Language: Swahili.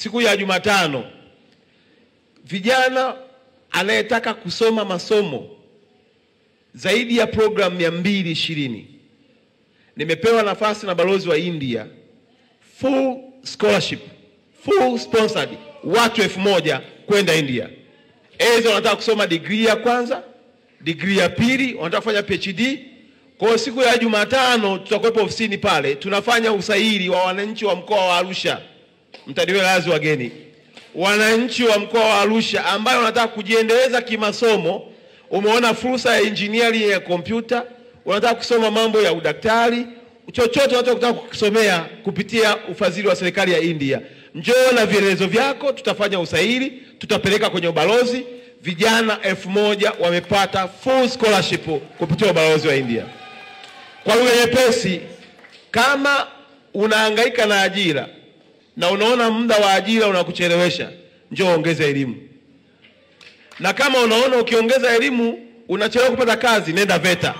siku ya Jumatano, vijana anayetaka kusoma masomo zaidi ya program 220, nimepewa nafasi na balozi wa India, full scholarship, full sponsored, watu 1000 kwenda India. Wanataka kusoma degree ya kwanza, degree ya pili, wanataka kufanya PhD. Kwa siku ya Jumatano tutakuwepo ofisini pale, tunafanya usaili wa wananchi wa mkoa wa Arusha. Mtaniwe lazi wageni. Wananchi wa mkoa wa Arusha ambao wanataka kujiendeleza kimasomo, umeona fursa ya engineering ya kompyuta, wanataka kusoma mambo ya udaktari, chochote wanataka kusomea kupitia ufadhili wa serikali ya India. Njoo na vielelezo vyako, tutafanya usaili, tutapeleka kwenye ubalozi. Vijana 1000 wamepata full scholarship kupitia ubalozi wa India. Kwa lugha nyepesi, kama unahangaika na ajira na unaona muda wa ajira unakuchelewesha, njoo ongeza elimu. Na kama unaona ukiongeza elimu unachelewa kupata kazi, nenda VETA.